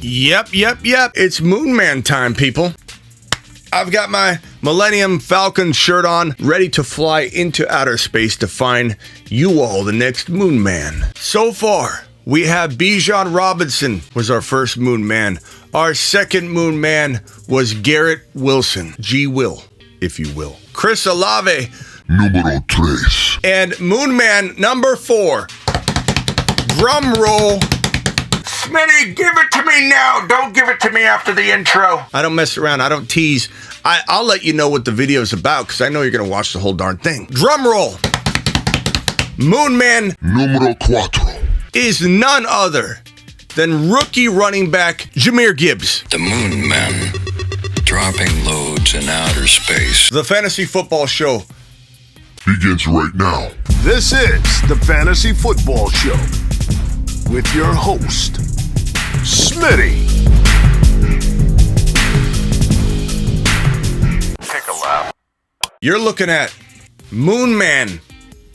Yep. It's Moon Man time, people. I've got my Millennium Falcon shirt on, ready to fly into outer space to find you all the next Moon Man. So far, we have Bijan Robinson was our first Moon Man. Our second Moon Man was Garrett Wilson, G-Will, if you will. Chris Olave, Número 3. and Moon Man number 4. Drum roll. Smitty, give it to me now. Don't give it to me after the intro. I don't mess around. I don't tease. I'll let you know what the video's about because I know you're going to watch the whole darn thing. Drum roll. Moon Man Número 4. is none other than rookie running back Jahmyr Gibbs. The Moon Man, dropping loads in outer space. The Fantasy Football Show Begins right now. This is the Fantasy Football Show with your host, Smitty. Take a lap. You're looking at Moon Man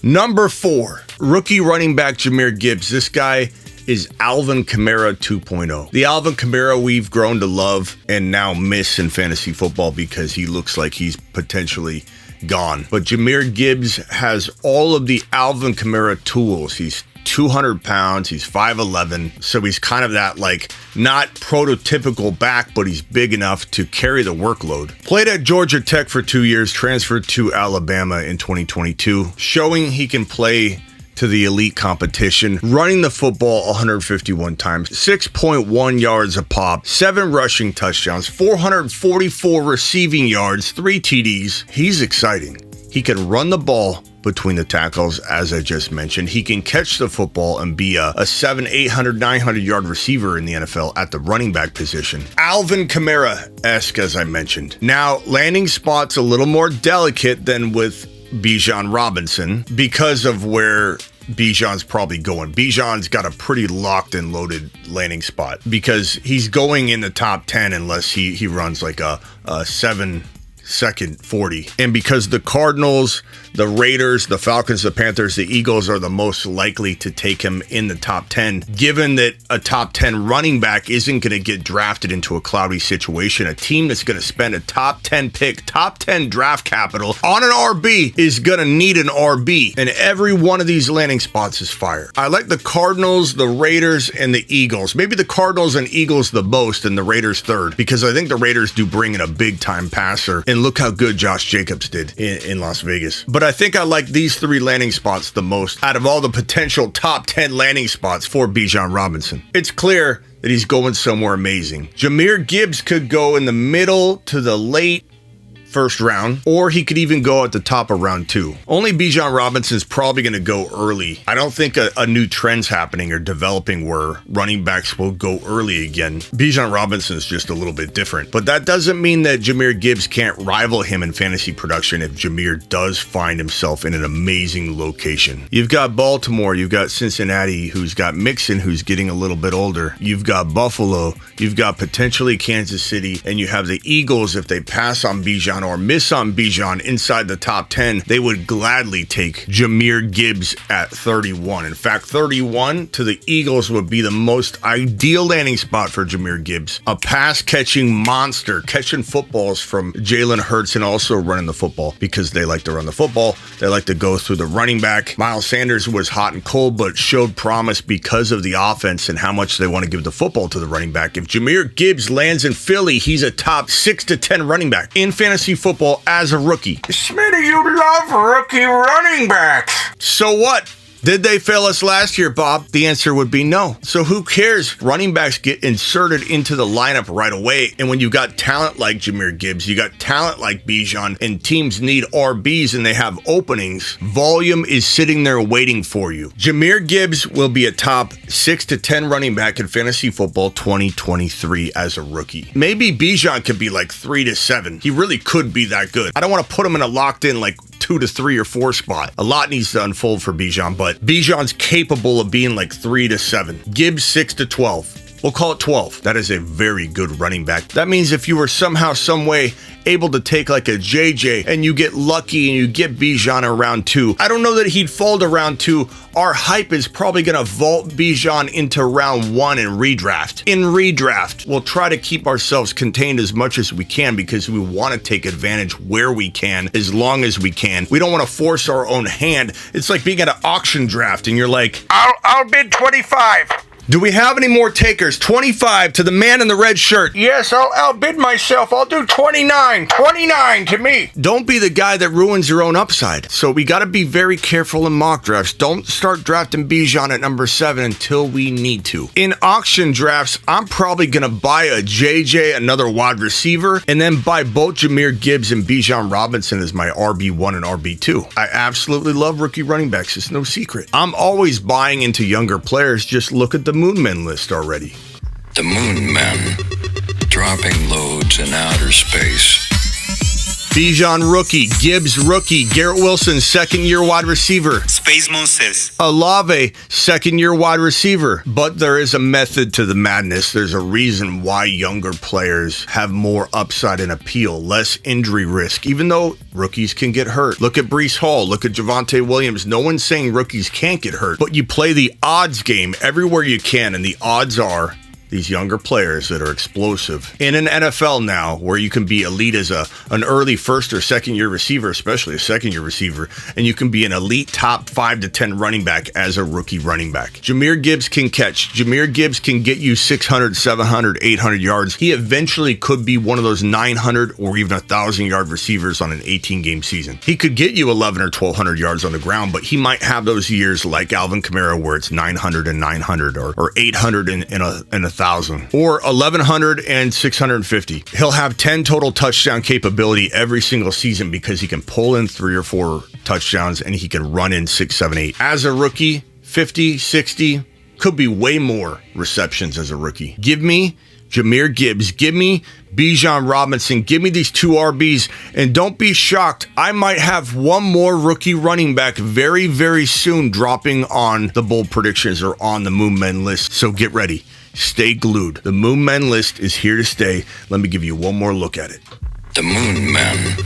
number 4, rookie running back Jahmyr Gibbs. This guy is Alvin Kamara 2.0. The Alvin Kamara we've grown to love and now miss in fantasy football because he looks like he's potentially gone. But Jahmyr Gibbs has all of the Alvin Kamara tools. He's 200 pounds, he's 5'11", so he's kind of that, like, not prototypical back, but he's big enough to carry the workload. Played at Georgia Tech for 2 years, transferred to Alabama in 2022, showing he can play to the elite competition, running the football 151 times, 6.1 yards a pop, 7 rushing touchdowns, 444 receiving yards, 3 TDs. He's exciting. He can run the ball between the tackles, as I just mentioned. He can catch the football and be a 700, 800, 900 yard receiver in the NFL at the running back position. Alvin Kamara-esque, as I mentioned. Now, landing spot's a little more delicate than with Bijan Robinson because of where Bijan's probably going. Bijan's got a pretty locked and loaded landing spot because he's going in the top 10 unless he runs like a 7-second 40. And because the Cardinals, the Raiders, the Falcons, the Panthers, the Eagles are the most likely to take him in the top 10, given that a top 10 running back isn't going to get drafted into a cloudy situation, a team that's going to spend a top 10 pick, top 10 draft capital on an RB is going to need an RB. And every one of these landing spots is fire. I like the Cardinals, the Raiders, and the Eagles. Maybe the Cardinals and Eagles the most and the Raiders third, because I think the Raiders do bring in a big time passer. And look how good Josh Jacobs did in Las Vegas. But I think I like these 3 landing spots the most out of all the potential top 10 landing spots for Bijan Robinson. It's clear that he's going somewhere amazing. Jahmyr Gibbs could go in the middle to the late first round, or he could even go at the top of round 2. Only Bijan Robinson's probably going to go early. I don't think a new trend's happening or developing where running backs will go early again. Bijan Robinson's just a little bit different, but that doesn't mean that Jahmyr Gibbs can't rival him in fantasy production if Jahmyr does find himself in an amazing location. You've got Baltimore, you've got Cincinnati, who's got Mixon, who's getting a little bit older. You've got Buffalo, you've got potentially Kansas City, and you have the Eagles. If they pass on Bijan or miss on Bijan inside the top 10, they would gladly take Jahmyr Gibbs at 31. In fact, 31 to the Eagles would be the most ideal landing spot for Jahmyr Gibbs. A pass-catching monster, catching footballs from Jalen Hurts and also running the football because they like to run the football. They like to go through the running back. Miles Sanders was hot and cold, but showed promise because of the offense and how much they want to give the football to the running back. If Jahmyr Gibbs lands in Philly, he's a top 6 to 10 running back in fantasy football as a rookie. Smitty, you love rookie running backs. So what? Did they fail us last year, Bob? The answer would be no. So who cares? Running backs get inserted into the lineup right away. And when you got talent like Jahmyr Gibbs, you got talent like Bijan, and teams need RBs and they have openings, volume is sitting there waiting for you. Jahmyr Gibbs will be a top 6 to 10 running back in fantasy football 2023 as a rookie. Maybe Bijan could be like 3 to 7. He really could be that good. I don't want to put him in a locked in like 2 to 3 or 4 spot. A lot needs to unfold for Bijan, but Bijan's capable of being like 3 to 7. Gibbs 6 to 12. We'll call it 12. That is a very good running back. That means if you were somehow, some way able to take like a JJ and you get lucky and you get Bijan in round 2, I don't know that he'd fall to round 2. Our hype is probably going to vault Bijan into round 1 in redraft. In redraft, we'll try to keep ourselves contained as much as we can because we want to take advantage where we can, as long as we can. We don't want to force our own hand. It's like being at an auction draft and you're like, I'll bid 25. Do we have any more takers? 25 to the man in the red shirt. Yes, I'll outbid myself. I'll do 29. 29 to me. Don't be the guy that ruins your own upside. So we got to be very careful in mock drafts. Don't start drafting Bijan at number 7 until we need to. In auction drafts, I'm probably going to buy a JJ, another wide receiver, and then buy both Jahmyr Gibbs and Bijan Robinson as my RB1 and RB2. I absolutely love rookie running backs. It's no secret. I'm always buying into younger players. Just look at the Moon Men list already. The Moon Men, dropping loads in outer space. Bijan rookie, Gibbs rookie, Garrett Wilson second-year wide receiver. Space Moses. Olave second-year wide receiver. But there is a method to the madness. There's a reason why younger players have more upside and appeal, less injury risk, even though rookies can get hurt. Look at Breece Hall. Look at Javonte Williams. No one's saying rookies can't get hurt, but you play the odds game everywhere you can, and the odds are these younger players that are explosive. In an NFL now, where you can be elite as an early first or second year receiver, especially a second year receiver, and you can be an elite top 5 to 10 running back as a rookie running back. Jahmyr Gibbs can catch. Jahmyr Gibbs can get you 600, 700, 800 yards. He eventually could be one of those 900 or even 1,000 yard receivers on an 18-game season. He could get you 11 or 1,200 yards on the ground, but he might have those years like Alvin Kamara where it's 900 and 900 or 800 and 1,000 or 1,100 and 650. He'll have 10 total touchdown capability every single season because he can pull in 3 or 4 touchdowns and he can run in 6, 7, 8. As a rookie, 50, 60, could be way more receptions as a rookie. Give me Jahmyr Gibbs, give me Bijan Robinson, give me these 2 RBs, and don't be shocked. I might have one more rookie running back very, very soon dropping on the bold predictions or on the Moon Men list, so get ready. Stay glued. The Moon Men list is here to stay. Let me give you one more look at it. The Moon Men,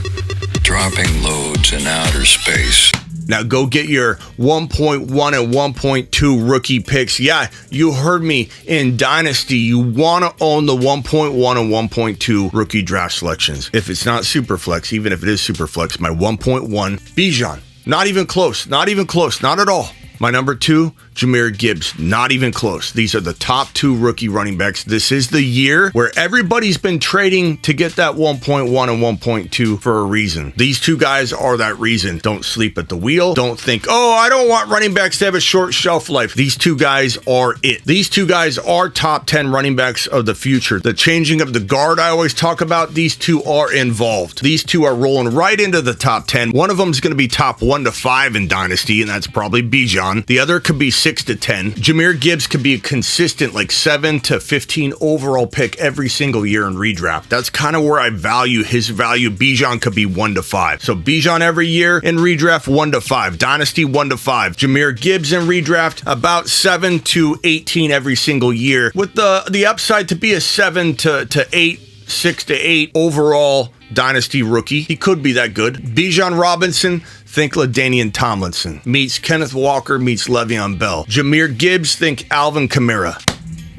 dropping loads in outer space. Now go get your 1.1 and 1.2 rookie picks. Yeah, you heard me. In Dynasty, you want to own the 1.1 and 1.2 rookie draft selections. If it's not Superflex, even if it is Superflex, my 1.1, Bijan. Not even close. Not even close. Not at all. My number 2, Jahmyr Gibbs. Not even close. These are the top 2 rookie running backs. This is the year where everybody's been trading to get that 1.1 and 1.2 for a reason. These 2 guys are that reason. Don't sleep at the wheel. Don't think, oh, I don't want running backs to have a short shelf life. These 2 guys are it. These 2 guys are top 10 running backs of the future. The changing of the guard I always talk about, these 2 are involved. These 2 are rolling right into the top 10. One of them is going to be top 1 to 5 in Dynasty, and that's probably Bijan. The other could be 6 to 10. Jahmyr Gibbs could be a consistent like 7 to 15 overall pick every single year in redraft. That's kind of where I value his value. Bijan could be 1 to 5. So Bijan every year in redraft 1 to 5. Dynasty 1 to 5. Jahmyr Gibbs in redraft about 7 to 18 every single year with the upside to be a 7 to 8, 6 to 8 overall Dynasty rookie. He could be that good. Bijan Robinson, think LaDainian Tomlinson. Meets Kenneth Walker, meets Le'Veon Bell. Jahmyr Gibbs, think Alvin Kamara.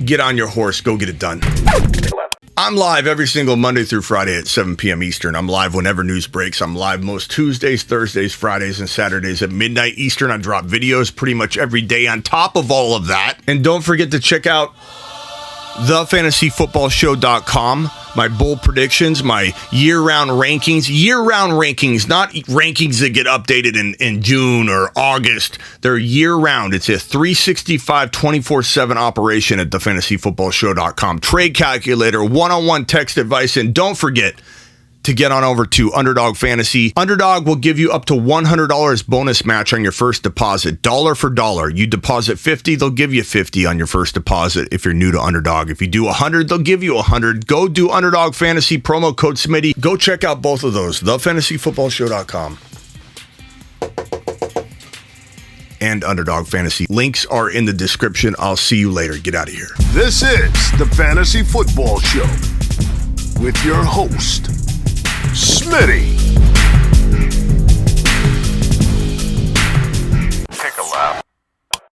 Get on your horse, go get it done. I'm live every single Monday through Friday at 7 p.m. Eastern. I'm live whenever news breaks. I'm live most Tuesdays, Thursdays, Fridays, and Saturdays at midnight Eastern. I drop videos pretty much every day on top of all of that. And don't forget to check out thefantasyfootballshow.com. My bold predictions, my year-round rankings, not rankings that get updated in June or August. They're year-round. It's a 365, 24/7 operation at thefantasyfootballshow.com. Trade calculator, one-on-one text advice, and don't forget to get on over to Underdog Fantasy. Underdog will give you up to $100 bonus match on your first deposit, dollar for dollar. You deposit $50, they'll give you $50 on your first deposit if you're new to Underdog. If you do $100, they'll give you $100. Go do Underdog Fantasy, promo code Smitty. Go check out both of those, thefantasyfootballshow.com. and Underdog Fantasy. Links are in the description. I'll see you later. Get out of here. This is the Fantasy Football Show with your host, Smitty. Take a lap.